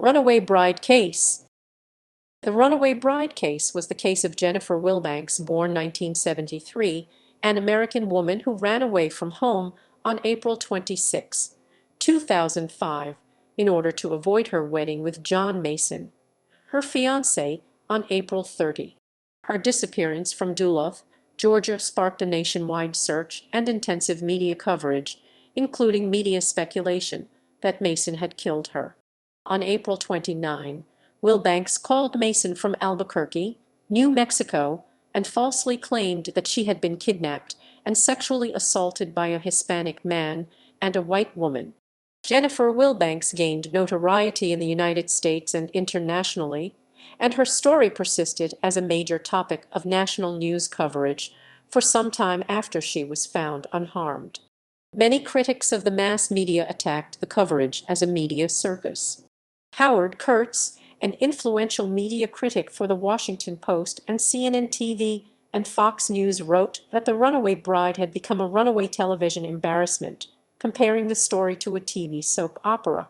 Runaway bride case. The runaway bride case was the case of Jennifer Wilbanks, born 1973, an American woman who ran away from home on April 26, 2005, in order to avoid her wedding with John Mason, her fiancé, on April 30. Her disappearance from Duluth, Georgia sparked a nationwide search and intensive media coverage, including media speculation that Mason had killed her. On April 29, Wilbanks called Mason from Albuquerque, New Mexico, and falsely claimed that she had been kidnapped and sexually assaulted by a Hispanic man and a white woman. Jennifer Wilbanks gained notoriety in the United States and internationally, and her story persisted as a major topic of national news coverage for some time after she was found unharmed. Many critics of the mass media attacked the coverage as a media circus. Howard Kurtz, an influential media critic for The Washington Post and CNN TV and Fox News, wrote that the runaway bride had become a runaway television embarrassment, comparing the story to a TV soap opera.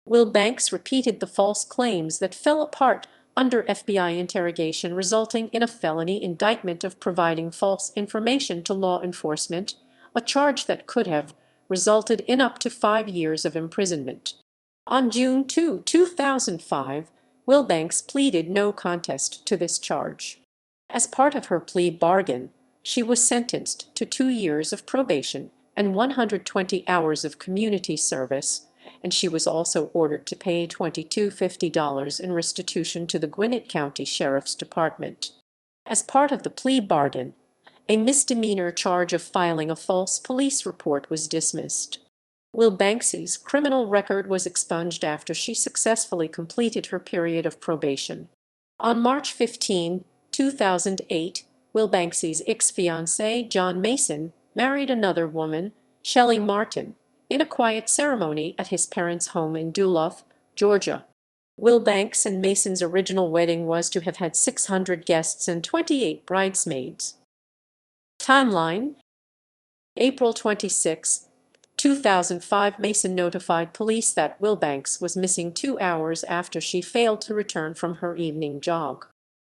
Wilbanks repeated the false claims that fell apart under FBI interrogation, resulting in a felony indictment of providing false information to law enforcement, a charge that could have resulted in up to 5 years of imprisonment. On June 2, 2005, Wilbanks pleaded no contest to this charge. As part of her plea bargain, she was sentenced to 2 years of probation and 120 hours of community service, and she was also ordered to pay $2250 in restitution to the Gwinnett County Sheriff's Department. As part of the plea bargain, a misdemeanor charge of filing a false police report was dismissed. Wilbanks's criminal record was expunged after she successfully completed her period of probation. On March 15, 2008, Wilbanks's ex-fiancé John Mason married another woman, Shelley Martin, in a quiet ceremony at his parents' home in Duluth, Georgia. Wilbanks and Mason's original wedding was to have had 600 guests and 28 bridesmaids. Timeline: April 26, 2005, Mason notified police that Wilbanks was missing 2 hours after she failed to return from her evening jog.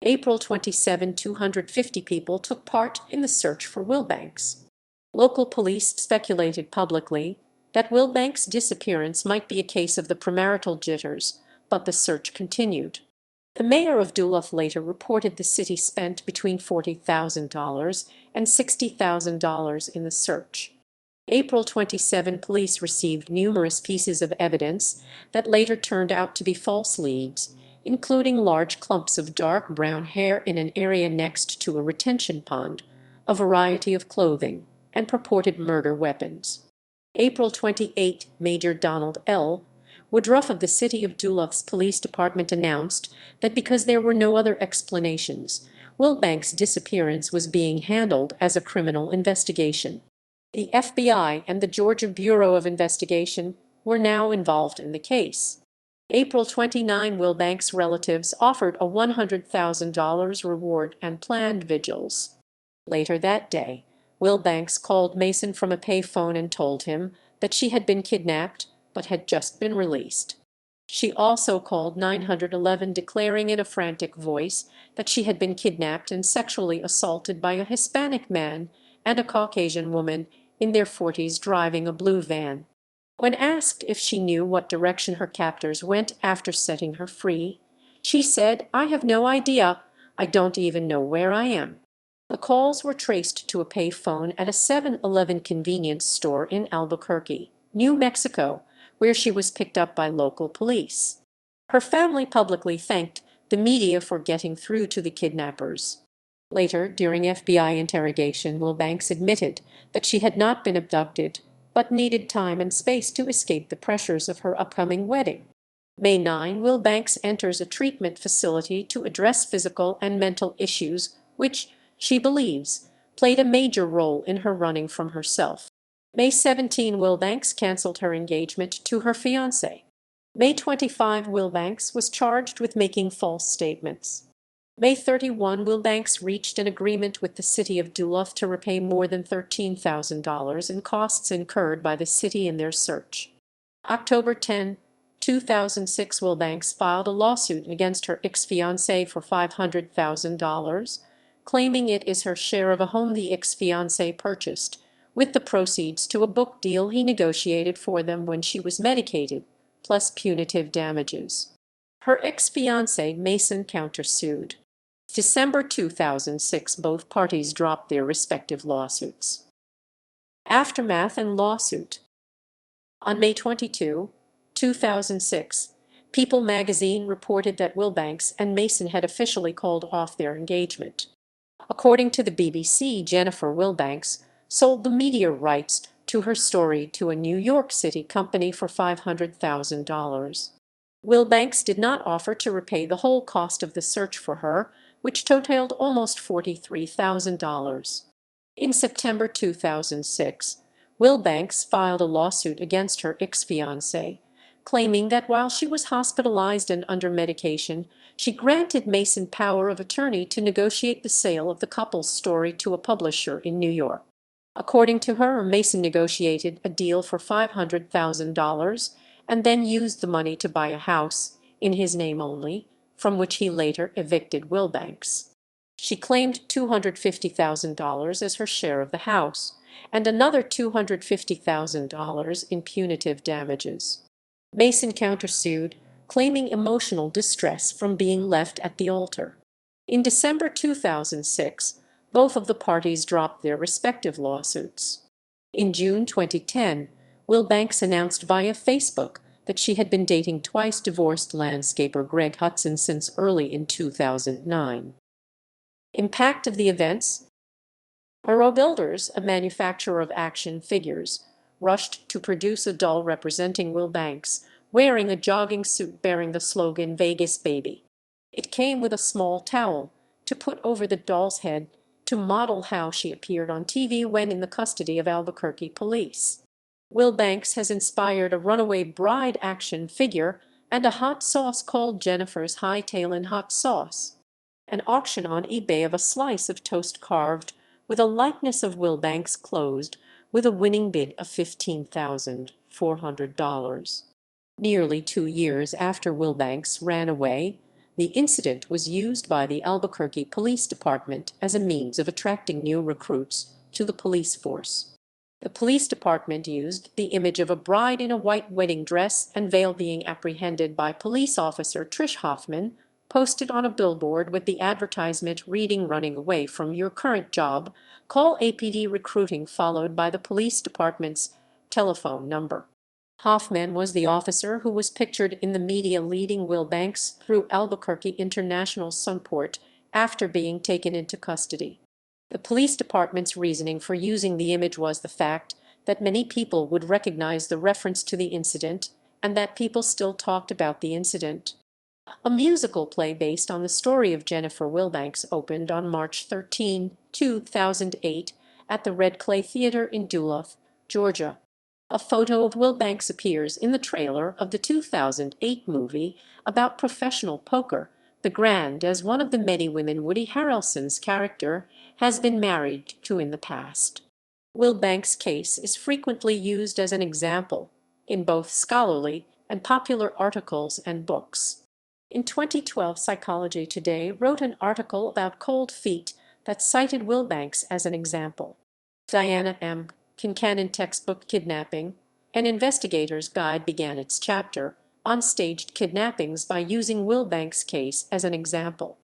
April 27, 250 people took part in the search for Wilbanks. Local police speculated publicly that Wilbanks' disappearance might be a case of the premarital jitters, but the search continued. The mayor of Duluth later reported the city spent between $40,000 and $60,000 in the search. April 27, police received numerous pieces of evidence that later turned out to be false leads, including large clumps of dark brown hair in an area next to a retention pond, a variety of clothing, and purported murder weapons. April 28, Major Donald L. Woodruff of the City of Duluth's police department announced that because there were no other explanations, Wilbanks' disappearance was being handled as a criminal investigation. The FBI and the Georgia Bureau of Investigation were now involved in the case. April 29, Wilbanks' relatives offered a $100,000 reward and planned vigils. Later that day, Wilbanks called Mason from a payphone and told him that she had been kidnapped but had just been released. She also called 911, declaring in a frantic voice that she had been kidnapped and sexually assaulted by a Hispanic man and a Caucasian woman in their 40s driving a blue van. When asked if she knew what direction her captors went after setting her free, she said, "I have no idea. I don't even know where I am." The calls were traced to a pay phone at a 7-Eleven convenience store in Albuquerque, New Mexico, where she was picked up by local police. Her family publicly thanked the media for getting through to the kidnappers. Later, during FBI interrogation, Wilbanks admitted that she had not been abducted, but needed time and space to escape the pressures of her upcoming wedding. May 9, Wilbanks enters a treatment facility to address physical and mental issues, which, she believes, played a major role in her running from herself. May 17, Wilbanks canceled her engagement to her fiancé. May 25, Wilbanks was charged with making false statements. May 31, Wilbanks reached an agreement with the city of Duluth to repay more than $13,000 in costs incurred by the city in their search. October 10, 2006, Wilbanks filed a lawsuit against her ex-fiancé for $500,000, claiming it is her share of a home the ex-fiancé purchased, with the proceeds to a book deal he negotiated for them when she was medicated, plus punitive damages. Her ex-fiancé Mason countersued. December 2006, both parties dropped their respective lawsuits. Aftermath and lawsuit. On May 22, 2006, People magazine reported that Wilbanks and Mason had officially called off their engagement. According to the BBC, Jennifer Wilbanks sold the media rights to her story to a New York City company for $500,000. Wilbanks did not offer to repay the whole cost of the search for her, which totaled almost $43,000. In September 2006, Wilbanks filed a lawsuit against her ex-fiancé, claiming that while she was hospitalized and under medication, she granted Mason power of attorney to negotiate the sale of the couple's story to a publisher in New York. According to her, Mason negotiated a deal for $500,000 and then used the money to buy a house, in his name only, from which he later evicted Wilbanks. She claimed $250,000 as her share of the house, and another $250,000 in punitive damages. Mason countersued, claiming emotional distress from being left at the altar. In December 2006, both of the parties dropped their respective lawsuits. In June 2010, Wilbanks announced via Facebook that she had been dating twice-divorced landscaper Greg Hudson since early in 2009. Impact of the events. Aero Builders, a manufacturer of action figures, rushed to produce a doll representing Wilbanks, wearing a jogging suit bearing the slogan "Vegas Baby." It came with a small towel to put over the doll's head to model how she appeared on TV when in the custody of Albuquerque police. Wilbanks has inspired a Runaway Bride action figure and a hot sauce called Jennifer's Hightailin' Hot Sauce. An auction on eBay of a slice of toast carved with a likeness of Wilbanks closed with a winning bid of $15,400. Nearly 2 years after Wilbanks ran away, the incident was used by the Albuquerque Police Department as a means of attracting new recruits to the police force. The police department used the image of a bride in a white wedding dress and veil being apprehended by police officer Trish Hoffman, posted on a billboard with the advertisement reading "Running away from your current job, call APD Recruiting," followed by the police department's telephone number. Hoffman was the officer who was pictured in the media leading Wilbanks through Albuquerque International Sunport after being taken into custody. The police department's reasoning for using the image was the fact that many people would recognize the reference to the incident and that people still talked about the incident. A musical play based on the story of Jennifer Wilbanks opened on March 13, 2008 at the Red Clay Theater in Duluth, Georgia. A photo of Wilbanks appears in the trailer of the 2008 movie about professional poker, The Grand, as one of the many women Woody Harrelson's character has been married to in the past. Wilbanks' case is frequently used as an example in both scholarly and popular articles and books. In 2012, Psychology Today wrote an article about cold feet that cited Wilbanks as an example. Diana M. Kincannon textbook Kidnapping, An Investigator's Guide began its chapter on staged kidnappings by using Wilbanks' case as an example.